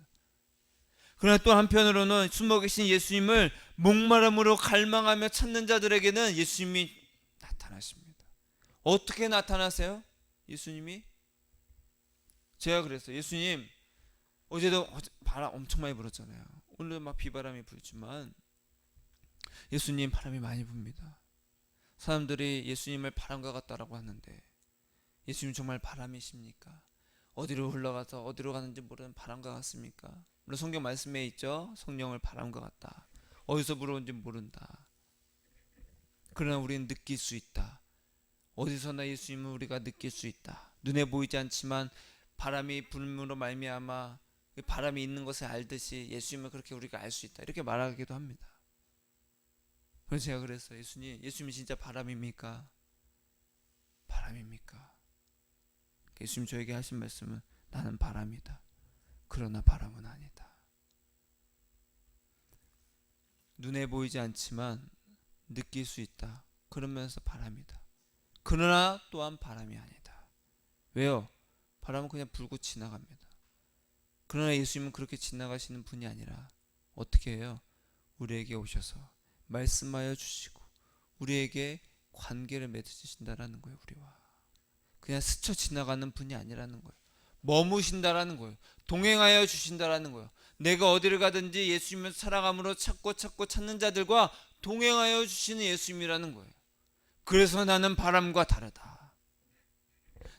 그러나 또 한편으로는 숨어 계신 예수님을 목마름으로 갈망하며 찾는 자들에게는 예수님이 나타나십니다. 어떻게 나타나세요? 예수님이? 제가 그랬어요. 예수님 어제도 바람 엄청 많이 불었잖아요. 오늘도 막 비바람이 불지만 예수님 바람이 많이 붑니다. 사람들이 예수님을 바람과 같다라고 하는데 예수님 정말 바람이십니까? 어디로 흘러가서 어디로 가는지 모르는 바람과 같습니까? 물론 성경 말씀에 있죠. 성령을 바람과 같다. 어디서 불어온지 모른다. 그러나 우리는 느낄 수 있다. 어디서나 예수님을 우리가 느낄 수 있다. 눈에 보이지 않지만 바람이 불므로 말미암아 바람이 있는 것을 알듯이 예수님을 그렇게 우리가 알 수 있다. 이렇게 말하기도 합니다. 그래서 제가 그랬어요. 예수님이 진짜 바람입니까? 바람입니까? 예수님 저에게 하신 말씀은 나는 바람이다. 그러나 바람은 아니다. 눈에 보이지 않지만 느낄 수 있다. 그러면서 바람이다. 그러나 또한 바람이 아니다. 왜요? 바람은 그냥 불고 지나갑니다. 그러나 예수님은 그렇게 지나가시는 분이 아니라 어떻게 해요? 우리에게 오셔서 말씀하여 주시고 우리에게 관계를 맺으신다라는 거예요. 우리와 그냥 스쳐 지나가는 분이 아니라는 거예요. 머무신다라는 거예요. 동행하여 주신다라는 거예요. 내가 어디를 가든지 예수님을 사랑함으로 찾고 찾는 자들과 동행하여 주시는 예수님이라는 거예요. 그래서 나는 바람과 다르다.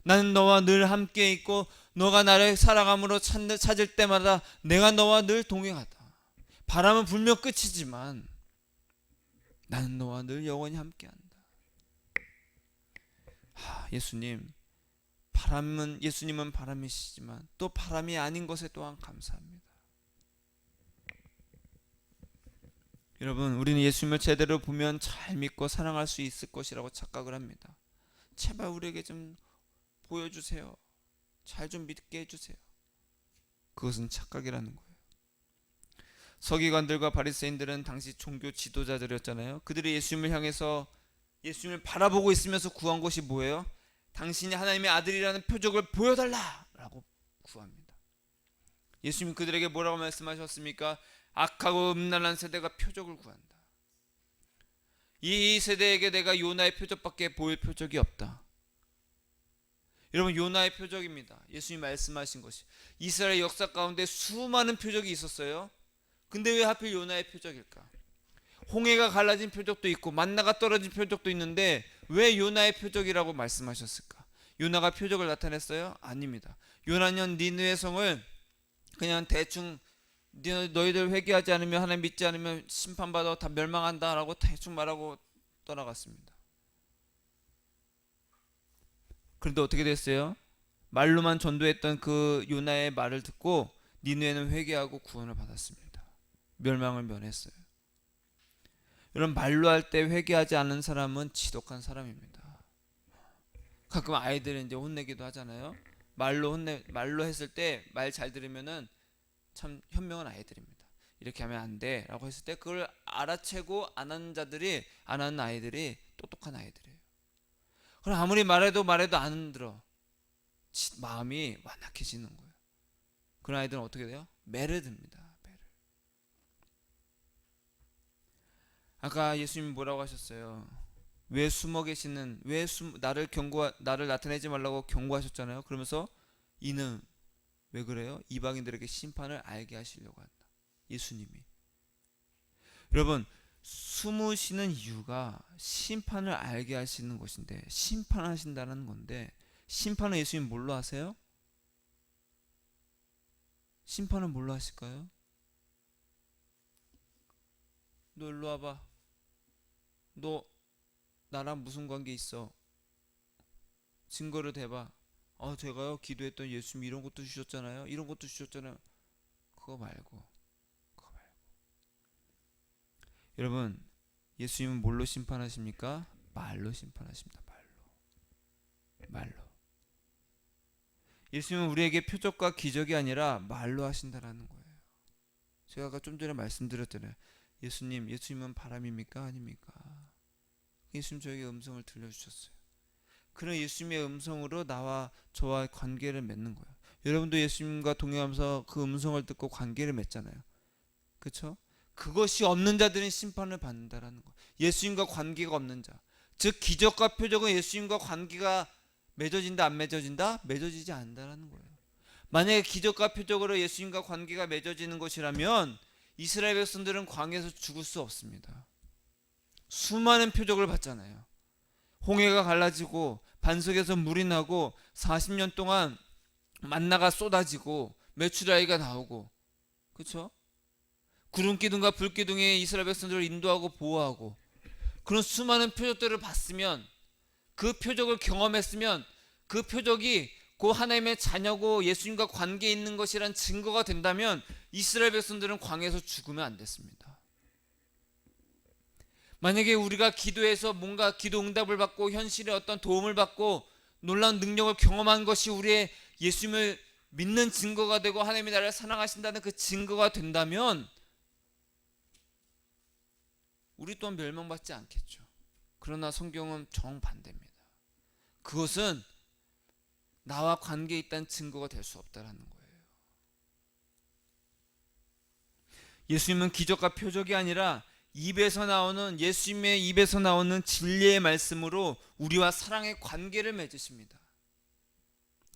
나는 너와 늘 함께 있고 너가 나를 사랑함으로 찾을 때마다 내가 너와 늘 동행하다. 바람은 불면 끝이지만 나는 너와 늘 영원히 함께한다. 예수님은 바람이시지만 또 바람이 아닌 것에 또한 감사합니다. 여러분 우리는 예수님을 제대로 보면 잘 믿고 사랑할 수 있을 것이라고 착각을 합니다. 제발 우리에게 좀 보여주세요. 잘 좀 믿게 해주세요. 그것은 착각이라는 거예요. 서기관들과 바리새인들은 당시 종교 지도자들이었잖아요. 그들이 예수님을 향해서 예수님을 바라보고 있으면서 구한 것이 뭐예요? 당신이 하나님의 아들이라는 표적을 보여달라라고 구합니다. 예수님 그들에게 뭐라고 말씀하셨습니까? 악하고 음란한 세대가 표적을 구한다. 이 세대에게 내가 요나의 표적밖에 보일 표적이 없다. 여러분 요나의 표적입니다. 예수님이 말씀하신 것이 이스라엘 역사 가운데 수많은 표적이 있었어요. 근데 왜 하필 요나의 표적일까? 홍해가 갈라진 표적도 있고 만나가 떨어진 표적도 있는데 왜 요나의 표적이라고 말씀하셨을까? 요나가 표적을 나타냈어요? 아닙니다. 요나는 니느웨 성을 그냥 대충 너희들 회개하지 않으면 하나님 믿지 않으면 심판받아 다 멸망한다 라고 대충 말하고 떠나갔습니다. 그런데 어떻게 됐어요? 말로만 전도했던 그 요나의 말을 듣고 니느웨는 회개하고 구원을 받았습니다. 멸망을 면했어요. 이런 말로 할 때 회개하지 않는 사람은 지독한 사람입니다. 가끔 아이들은 이제 혼내기도 하잖아요. 말로 했을 때 말 잘 들으면은 참 현명한 아이들입니다. 이렇게 하면 안 돼라고 했을 때 그걸 알아채고 안 하는 아이들이 똑똑한 아이들이에요. 그럼 아무리 말해도 안 들어. 마음이 완악해지는 거예요. 그런 아이들은 어떻게 돼요? 매를 듭니다. 매를. 아까 예수님이 뭐라고 하셨어요? 왜 숨어 계시는 나를 나타내지 말라고 경고하셨잖아요. 그러면서 이는 왜 그래요? 이방인들에게 심판을 알게 하시려고 한다. 예수님이. 여러분, 숨으시는 이유가 심판을 알게 하시는 것인데, 심판하신다는 건데, 심판은 예수님 뭘로 하세요? 심판은 뭘로 하실까요? 너 일로 와봐. 너 나랑 무슨 관계 있어? 증거를 대봐. 제가요 기도했던 예수님 이런 것도 주셨잖아요. 이런 것도 주셨잖아요. 그거 말고, 그거 말고. 여러분, 예수님은 뭘로 심판하십니까? 말로 심판하십니다. 말로. 예수님은 우리에게 표적과 기적이 아니라 말로 하신다라는 거예요. 제가 아까 좀 전에 말씀드렸잖아요. 예수님은 바람입니까? 아닙니까? 예수님 저에게 음성을 들려주셨어요. 그런 예수님의 음성으로 저와 관계를 맺는 거예요. 여러분도 예수님과 동행하면서 그 음성을 듣고 관계를 맺잖아요. 그렇죠? 그것이 없는 자들은 심판을 받는다라는 거예요. 예수님과 관계가 없는 자. 즉 기적과 표적은 예수님과 관계가 맺어진다 안 맺어진다? 맺어지지 않는다라는 거예요. 만약에 기적과 표적으로 예수님과 관계가 맺어지는 것이라면 이스라엘 백성들은 광야에서 죽을 수 없습니다. 수많은 표적을 봤잖아요. 홍해가 갈라지고 반석에서 물이 나고 40년 동안 만나가 쏟아지고 메추라기가 나오고, 그렇죠? 구름 기둥과 불 기둥이 이스라엘 백성들을 인도하고 보호하고, 그런 수많은 표적들을 봤으면, 그 표적을 경험했으면 그 표적이 그 하나님의 자녀고 예수님과 관계 있는 것이란 증거가 된다면 이스라엘 백성들은 광야에서 죽으면 안 됐습니다. 만약에 우리가 기도해서 뭔가 기도 응답을 받고 현실에 어떤 도움을 받고 놀라운 능력을 경험한 것이 우리의 예수님을 믿는 증거가 되고 하나님의 나라를 사랑하신다는 그 증거가 된다면 우리 또한 멸망받지 않겠죠. 그러나 성경은 정반대입니다. 그것은 나와 관계 있다는 증거가 될 수 없다라는 거예요. 예수님은 기적과 표적이 아니라 예수님의 입에서 나오는 진리의 말씀으로 우리와 사랑의 관계를 맺으십니다.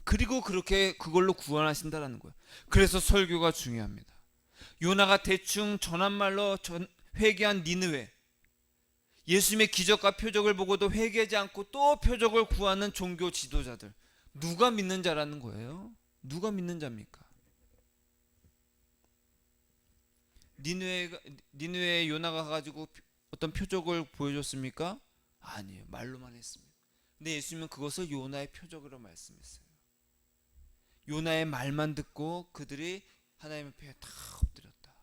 그리고 그걸로 구원하신다라는 거예요. 그래서 설교가 중요합니다. 요나가 대충 전한 말로 회개한 니느웨, 예수님의 기적과 표적을 보고도 회개하지 않고 또 표적을 구하는 종교 지도자들, 누가 믿는 자라는 거예요? 누가 믿는 자입니까? 니느웨에 요나가 가지고 어떤 표적을 보여줬습니까? 아니에요. 말로만 했습니다. 근데 예수님은 그것을 요나의 표적으로 말씀했어요. 요나의 말만 듣고 그들이 하나님의 앞에 다 엎드렸다.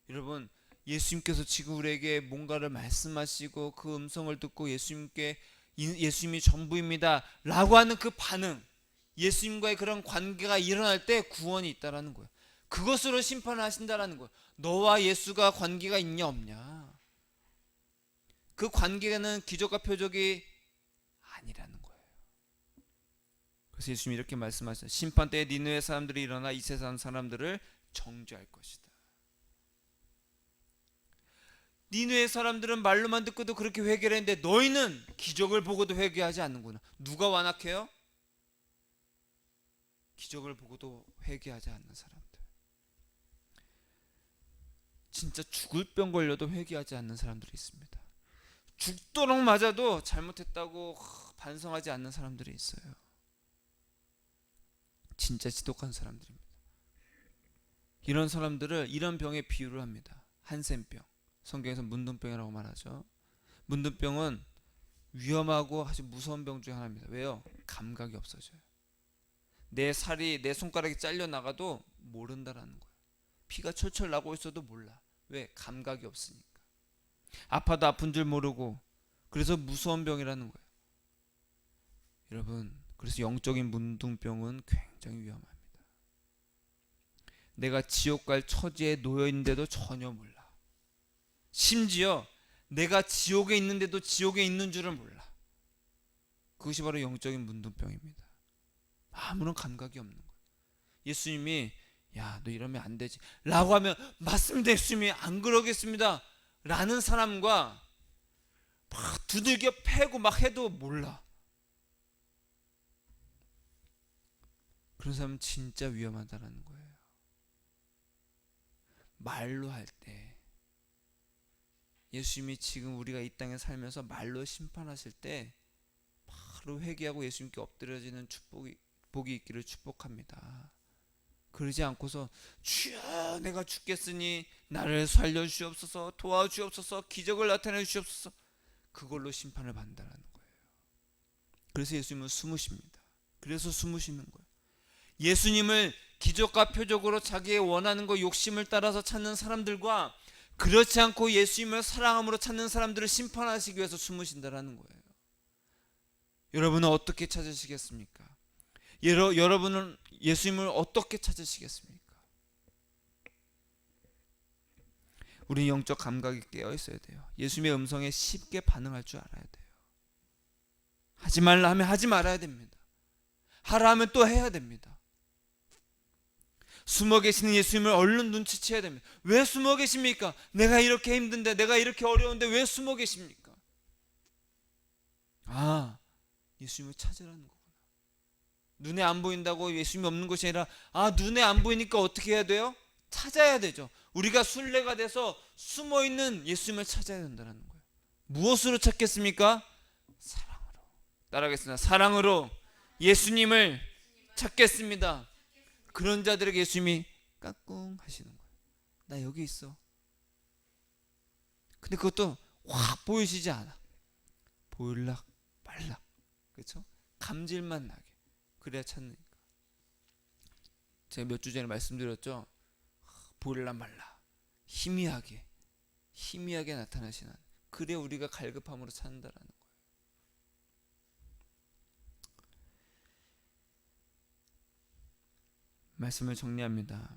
여러분, 예수님께서 지금 우리에게 뭔가를 말씀하시고 그 음성을 듣고 예수님이 전부입니다 라고 하는 그 반응, 예수님과의 그런 관계가 일어날 때 구원이 있다라는 거예요. 그것으로 심판을 하신다라는 거예요. 너와 예수가 관계가 있냐 없냐, 그 관계는 기적과 표적이 아니라는 거예요. 그래서 예수님이 이렇게 말씀하셨어요. 심판 때에 니느웨 사람들이 일어나 이 세상 사람들을 정죄할 것이다. 니느웨 사람들은 말로만 듣고도 그렇게 회개를 했는데 너희는 기적을 보고도 회개하지 않는구나. 누가 완악해요? 기적을 보고도 회개하지 않는 사람들. 진짜 죽을 병 걸려도 회개하지 않는 사람들이 있습니다. 죽도록 맞아도 잘못했다고 반성하지 않는 사람들이 있어요. 진짜 지독한 사람들입니다. 이런 사람들을 이런 병에 비유를 합니다. 한센병. 성경에서 문둥병이라고 말하죠. 문둥병은 위험하고 아주 무서운 병 중에 하나입니다. 왜요? 감각이 없어져요. 내 살이 내 손가락이 잘려 나가도 모른다라는 거예요. 피가 철철 나고 있어도 몰라. 왜? 감각이 없으니까. 아파도 아픈 줄 모르고. 그래서 무서운 병이라는 거예요. 여러분, 그래서 영적인 문둥병은 굉장히 위험합니다. 내가 지옥 갈 처지에 놓여 있는데도 전혀 몰라. 심지어 내가 지옥에 있는데도 지옥에 있는 줄을 몰라. 그것이 바로 영적인 문둥병입니다. 아무런 감각이 없는 거예요. 예수님이 야, 너 이러면 안 되지 라고 하면 맞습니다 예수님이, 안 그러겠습니다 라는 사람과 막 두들겨 패고 막 해도 몰라. 그런 사람은 진짜 위험하다는 거예요. 말로 할 때, 예수님이 지금 우리가 이 땅에 살면서 말로 심판하실 때 바로 회개하고 예수님께 엎드려지는 복이 있기를 축복합니다. 그러지 않고서 주여 내가 죽겠으니 나를 살려주시옵소서, 도와주옵소서, 기적을 나타내 주시옵소서, 그걸로 심판을 받는다는 거예요. 그래서 예수님은 숨으십니다. 그래서 숨으시는 거예요. 예수님을 기적과 표적으로 자기의 원하는 거 욕심을 따라서 찾는 사람들과 그렇지 않고 예수님을 사랑함으로 찾는 사람들을 심판하시기 위해서 숨으신다는 거예요. 여러분은 어떻게 찾으시겠습니까? 여러분은 예수님을 어떻게 찾으시겠습니까? 우리 영적 감각이 깨어 있어야 돼요. 예수님의 음성에 쉽게 반응할 줄 알아야 돼요. 하지 말라 하면 하지 말아야 됩니다. 하라 하면 또 해야 됩니다. 숨어 계시는 예수님을 얼른 눈치채야 됩니다. 왜 숨어 계십니까? 내가 이렇게 힘든데, 내가 이렇게 어려운데 왜 숨어 계십니까? 아, 예수님을 찾으라는 거구나. 눈에 안 보인다고 예수님이 없는 것이 아니라, 아, 눈에 안 보이니까 어떻게 해야 돼요? 찾아야 되죠. 우리가 순례가 돼서 숨어있는 예수님을 찾아야 된다는 거예요. 무엇으로 찾겠습니까? 사랑으로. 따라하겠습니다. 사랑으로 예수님을 찾겠습니다. 그런 자들에게 예수님이 까꿍 하시는 거예요. 나 여기 있어. 근데 그것도 확 보이시지 않아. 보일락 말락. 그렇죠? 감질만 나게. 그래야 찾으니까. 제가 몇 주 전에 말씀드렸죠. 보일락 말락. 희미하게 나타나시는. 그래 우리가 갈급함으로 찾는다라는 거예요. 말씀을 정리합니다.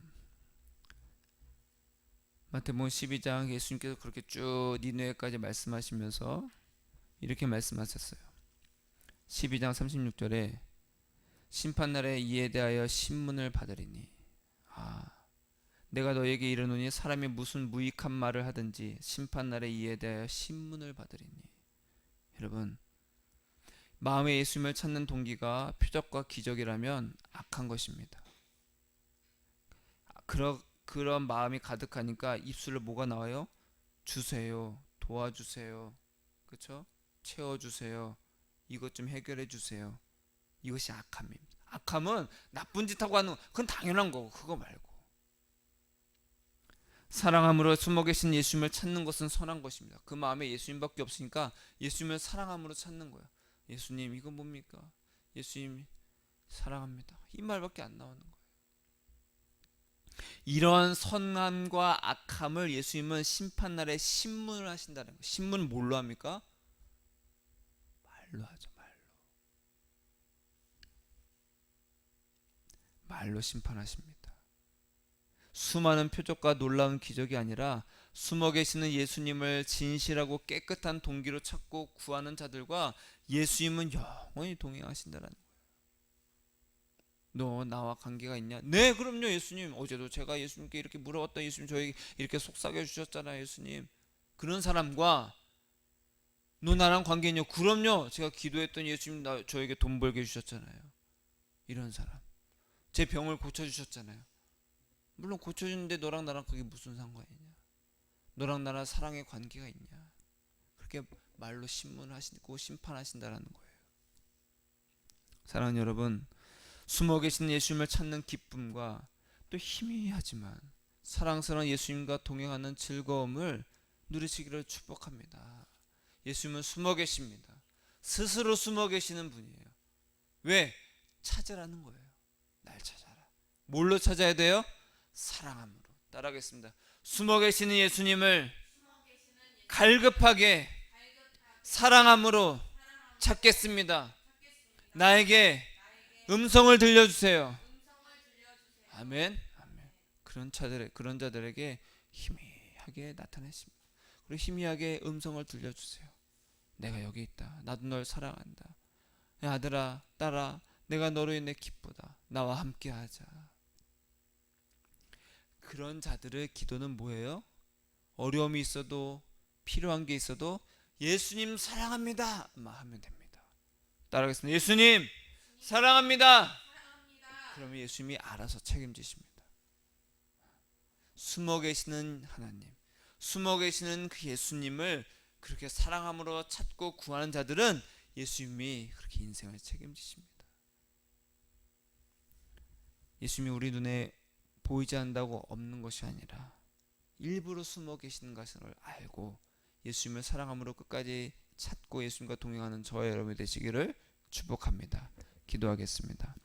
마태복음 12장 예수님께서 그렇게 쭉 니느웨까지 말씀하시면서 이렇게 말씀하셨어요. 12장 36절에 심판날에 이에 대하여 신문을 받으리니, 내가 너에게 이르노니 사람이 무슨 무익한 말을 하든지 심판날에 이에 대하여 신문을 받으리니. 여러분, 마음에 예수님을 찾는 동기가 표적과 기적이라면 악한 것입니다. 그런 마음이 가득하니까 입술로 뭐가 나와요? 주세요, 도와주세요, 그렇죠? 채워주세요, 이것 좀 해결해 주세요. 이것이 악함입니다. 악함은 나쁜 짓 하고 하는, 그건 당연한 거고, 그거 말고 사랑함으로 숨어 계신 예수님을 찾는 것은 선한 것입니다. 그 마음에 예수님밖에 없으니까 예수님을 사랑함으로 찾는 거예요. 예수님 이거 뭡니까? 예수님 사랑합니다. 이 말밖에 안 나오는 거예요. 이런 선함과 악함을 예수님은 심판날에 신문을 하신다는 거예요. 신문은 뭘로 합니까? 말로 하죠. 말로 심판하십니다. 수많은 표적과 놀라운 기적이 아니라 숨어 계시는 예수님을 진실하고 깨끗한 동기로 찾고 구하는 자들과 예수님은 영원히 동행하신다는 거예요. 너 나와 관계가 있냐? 네, 그럼요 예수님. 어제도 제가 예수님께 이렇게 물어봤더니 예수님 저에게 이렇게 속삭여 주셨잖아요 예수님. 그런 사람과 너 나랑 관계 있냐? 그럼요. 제가 기도했더니 예수님 저에게 돈 벌게 해주셨잖아요. 이런 사람. 제 병을 고쳐주셨잖아요. 물론 고쳐주는데 너랑 나랑 그게 무슨 상관이냐? 너랑 나랑 사랑의 관계가 있냐? 그렇게 말로 신문하시고 심판하신다라는 거예요. 사랑하는 여러분, 숨어 계신 예수님을 찾는 기쁨과 또 희미하지만 사랑스러운 예수님과 동행하는 즐거움을 누리시기를 축복합니다. 예수님은 숨어 계십니다. 스스로 숨어 계시는 분이에요. 왜? 찾으라는 거예요. 날 찾아라. 뭘로 찾아야 돼요? 사랑함으로. 따라하겠습니다. 숨어 계시는 예수님을 갈급하게 사랑함으로 찾겠습니다. 나에게 음성을 들려주세요. 아멘. 아멘. 그런 자들에게 희미하게 나타내십니다. 그리고 희미하게 음성을 들려주세요. 내가 여기 있다. 나도 널 사랑한다. 야, 아들아, 딸아, 내가 너로 인해 기쁘다. 나와 함께하자. 그런 자들의 기도는 뭐예요? 어려움이 있어도 필요한 게 있어도 예수님 사랑합니다 하면 됩니다. 따라하겠습니다. 예수님 사랑합니다. 그러면 예수님이 알아서 책임지십니다. 숨어 계시는 하나님, 숨어 계시는 그 예수님을 그렇게 사랑함으로 찾고 구하는 자들은 예수님이 그렇게 인생을 책임지십니다. 예수님이 우리 눈에 보이지 않는다고 없는 것이 아니라 일부러 숨어 계시는 것을 알고 예수님을 사랑함으로 끝까지 찾고 예수님과 동행하는 저와 여러분이 되시기를 축복합니다. 기도하겠습니다.